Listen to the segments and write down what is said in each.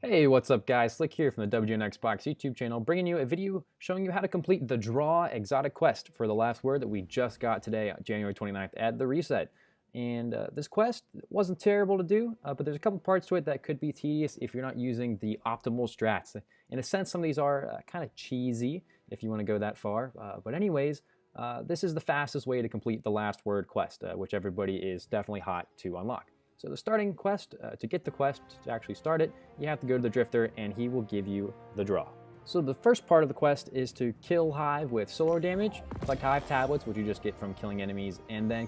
Hey, what's up guys? Slick here from the WGN Xbox YouTube channel, bringing you a video showing you how to complete the Draw Exotic Quest for the last word that we just got today, January 29th at the reset. And this quest wasn't terrible to do, but there's a couple parts to it that could be tedious if you're not using the optimal strats. In a sense, some of these are kind of cheesy if you want to go that far. But anyways, this is the fastest way to complete the last word quest, which everybody is definitely hot to unlock. So the starting quest, to get the quest, to actually start it, you have to go to the Drifter and he will give you the draw. So the first part of the quest is to kill Hive with solar damage, collect Hive tablets, which you just get from killing enemies, and then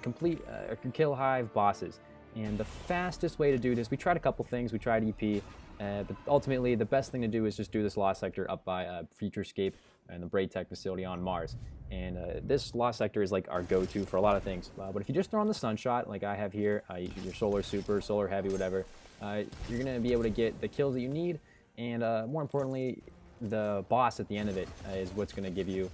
kill Hive bosses. And the fastest way to do this, we tried a couple things, we tried EP, but ultimately the best thing to do is just do this Lost Sector up by Futurescape and the Braid Tech facility on Mars. And this Lost Sector is like our go-to for a lot of things. But if you just throw on the Sunshot, like I have here, your Solar Super, Solar Heavy, whatever, you're going to be able to get the kills that you need. And more importantly, the boss at the end of it is what's going to give you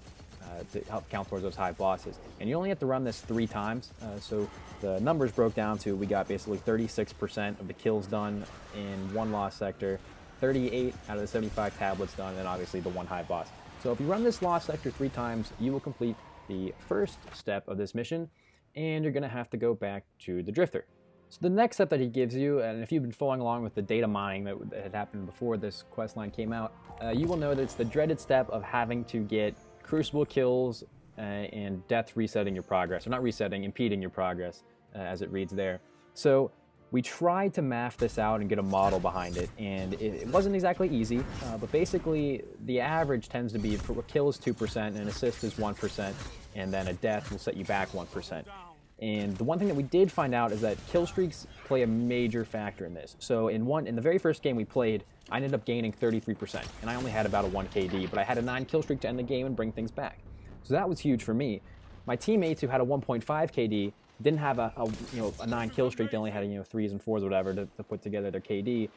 to help count towards those high bosses. And you only have to run this 3 times. So the numbers broke down to, we got basically 36% of the kills done in one Lost Sector, 38 out of the 75 tablets done, and obviously the one high boss. So if you run this Lost Sector 3 times, you will complete the first step of this mission, and you're going to have to go back to the Drifter. So the next step that he gives you, and if you've been following along with the data mining that had happened before this quest line came out, you will know that it's the dreaded step of having to get Crucible kills and death resetting your progress, or not resetting, impeding your progress, as it reads there. So we tried to math this out and get a model behind it, and it wasn't exactly easy, but basically the average tends to be, for a kill is 2%, and an assist is 1%, and then a death will set you back 1%. And the one thing that we did find out is that kill streaks play a major factor in this. So in the very first game we played, I ended up gaining 33%, and I only had about a 1 KD, but I had a 9 kill streak to end the game and bring things back. So that was huge for me. My teammates who had a 1.5 KD didn't have a 9 kill streak. They only had 3s and 4s or whatever to put together their KD.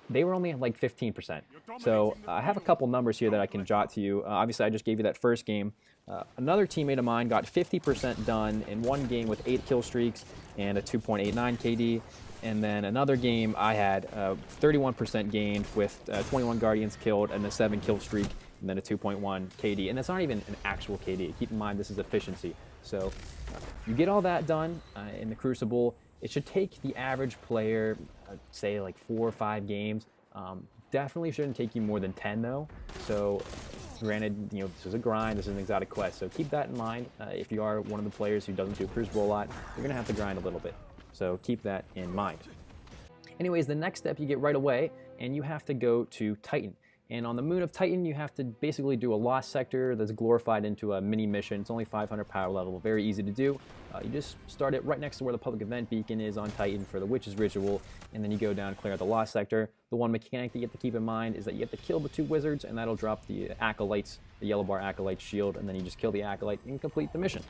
They were only at like 15%. So I have a couple numbers here that I can jot to you. Obviously, I just gave you that first game. Another teammate of mine got 50% done in one game with 8 kill streaks and a 2.89 KD. And then another game I had 31% gained with 21 Guardians killed and a 7 kill streak and then a 2.1 KD. And that's not even an actual KD. Keep in mind this is efficiency. So you get all that done in the Crucible. It should take the average player, say like 4 or 5 games. Definitely shouldn't take you more than 10 though. So granted, this is a grind, this is an exotic quest. So keep that in mind. If you are one of the players who doesn't do Crucible a lot, you're gonna have to grind a little bit. So keep that in mind. Anyways, the next step you get right away, and you have to go to Titan. And on the moon of Titan, you have to basically do a Lost Sector that's glorified into a mini mission. It's only 500 power level, very easy to do. You just start it right next to where the public event beacon is on Titan for the Witch's Ritual, and then you go down and clear out the Lost Sector. The one mechanic that you have to keep in mind is that you have to kill the 2 wizards, and that'll drop the Acolytes, the yellow bar Acolyte shield, and then you just kill the Acolyte and complete the mission.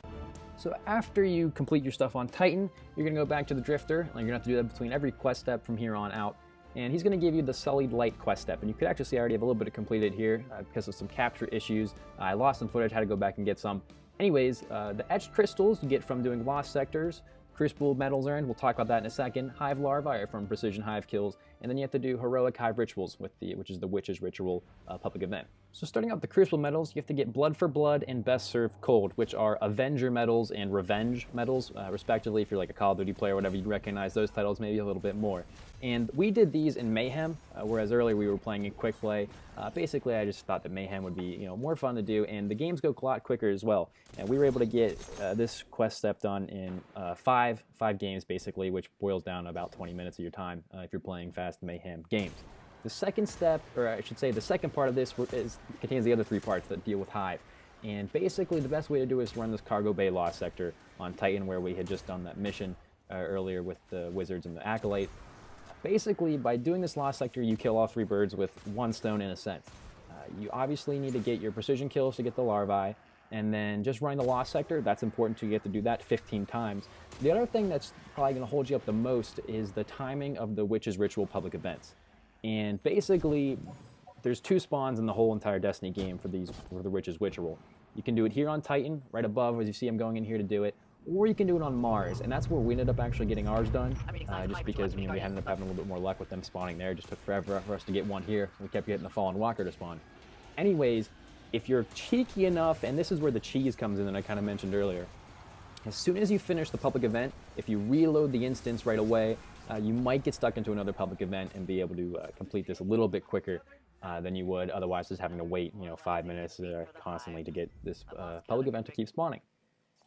So after you complete your stuff on Titan, you're going to go back to the Drifter, and you're going to have to do that between every quest step from here on out. And he's going to give you the Sullied Light quest step. And you could actually see I already have a little bit of completed here because of some capture issues. I lost some footage, had to go back and get some. Anyways, the etched crystals you get from doing Lost Sectors, Crucible medals earned, we'll talk about that in a second. Hive larvae are from Precision Hive kills. And then you have to do Heroic Hive Rituals, which is the Witch's Ritual public event. So starting out with the Crucible medals, you have to get Blood for Blood and Best Served Cold, which are Avenger medals and Revenge medals, respectively. If you're like a Call of Duty player or whatever, you'd recognize those titles maybe a little bit more. And we did these in Mayhem, whereas earlier we were playing in Quick Play. Basically, I just thought that Mayhem would be more fun to do, and the games go a lot quicker as well. And we were able to get this quest step done in five games, basically, which boils down to about 20 minutes of your time if you're playing fast Mayhem games. The second step, or I should say the second part of this contains the other 3 parts that deal with Hive. And basically the best way to do it is to run this Cargo Bay Lost Sector on Titan, where we had just done that mission earlier with the Wizards and the Acolyte. Basically, by doing this Lost Sector, you kill all 3 birds with 1 stone in a sense. You obviously need to get your precision kills to get the larvae, and then just running the Lost Sector, that's important too. You have to do that 15 times. The other thing that's probably going to hold you up the most is the timing of the Witch's Ritual public events. And basically, there's 2 spawns in the whole entire Destiny game for the Witch's Ritual. You can do it here on Titan, right above, as you see I'm going in here to do it, or you can do it on Mars, and that's where we ended up actually getting ours done, just because we ended up having a little bit more luck with them spawning there. It just took forever for us to get one here. We kept getting the fallen walker to spawn. Anyways, if you're cheeky enough, and this is where the cheese comes in that I kind of mentioned earlier, as soon as you finish the public event, if you reload the instance right away, you might get stuck into another public event and be able to complete this a little bit quicker than you would otherwise, just having to wait 5 minutes constantly to get this public event to keep spawning.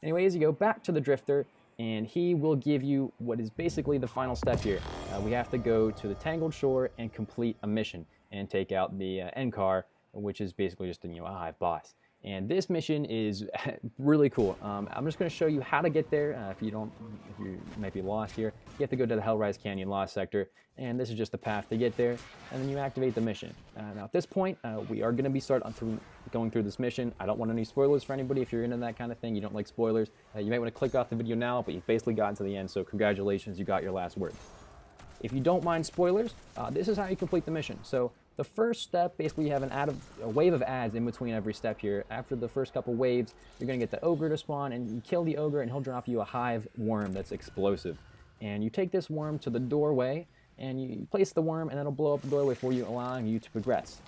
Anyways, you go back to the Drifter, and he will give you what is basically the final step here. We have to go to the Tangled Shore and complete a mission and take out the end car, which is basically just a Hive boss. And this mission is really cool. I'm just going to show you how to get there. If you might be lost here, you have to go to the Hellrise Canyon Lost sector, and this is just the path to get there. And then you activate the mission. Now at this point, we are going to be going through this mission. I don't want any spoilers for anybody. If you're into that kind of thing, you don't like spoilers, you might want to click off the video now. But you've basically gotten to the end, so congratulations, you got your last word. If you don't mind spoilers, this is how you complete the mission. So the first step, basically you have a wave of ads in between every step here. After the first couple waves, you're going to get the ogre to spawn, and you kill the ogre and he'll drop you a hive worm that's explosive. And you take this worm to the doorway, and you place the worm, and it'll blow up the doorway for you, allowing you to progress.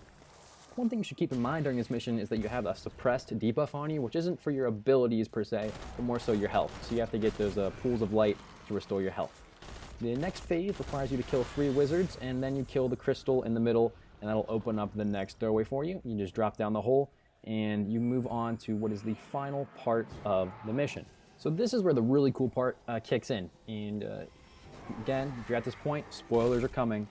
One thing you should keep in mind during this mission is that you have a suppressed debuff on you, which isn't for your abilities per se, but more so your health. So you have to get those pools of light to restore your health. The next phase requires you to kill 3 wizards, and then you kill the crystal in the middle, and that'll open up the next doorway for you. You just drop down the hole, and you move on to what is the final part of the mission. So this is where the really cool part kicks in. And again, if you're at this point, spoilers are coming.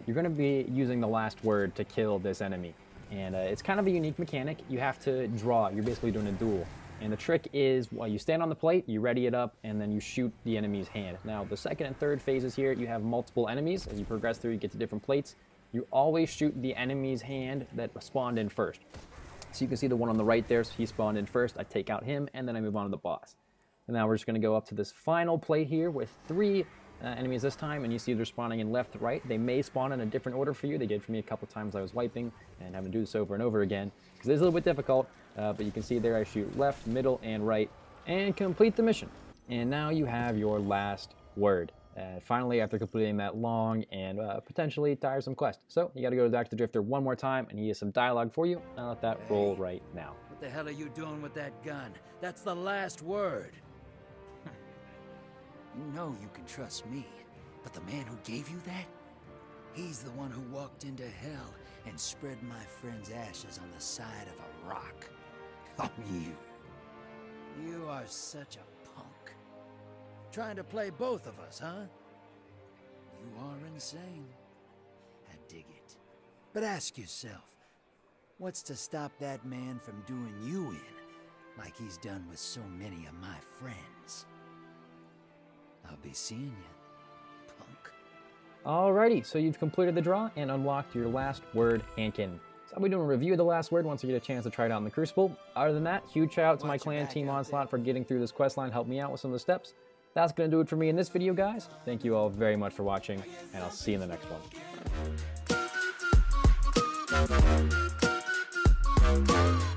You're going to be using the last word to kill this enemy. And it's kind of a unique mechanic. You have to draw. You're basically doing a duel. And the trick is, while you stand on the plate, you ready it up, and then you shoot the enemy's hand. Now, the second and third phases here, you have multiple enemies. As you progress through, you get to different plates. You always shoot the enemy's hand that spawned in first. So you can see the one on the right there, so he spawned in first. I take out him, and then I move on to the boss. And now we're just going to go up to this final plate here with 3 enemies this time, and you see they're spawning in left, right. They may spawn in a different order for you. They did for me a couple times. I was wiping and having to do this over and over again, because it is a little bit difficult, but you can see there I shoot left, middle, and right, and complete the mission. And now you have your last word. Finally, after completing that long and potentially tiresome quest. So you got to go back to the Drifter one more time, and he has some dialogue for you. I'll let that roll right now. What the hell are you doing with that gun? That's the last word. You know you can trust me, but the man who gave you that? He's the one who walked into hell and spread my friend's ashes on the side of a rock. Oh, you are such a punk. Trying to play both of us, huh? You are insane. I dig it. But ask yourself, what's to stop that man from doing you in, like he's done with so many of my friends? I'll be seeing you, punk. Alrighty, so you've completed the draw and unlocked your last word hand cannon. So I'll be doing a review of the last word once I get a chance to try it out in the Crucible. Other than that, huge shout out to my clan, Team Onslaught, for getting through this questline, helped me out with some of the steps. That's going to do it for me in this video, guys. Thank you all very much for watching, and I'll see you in the next one.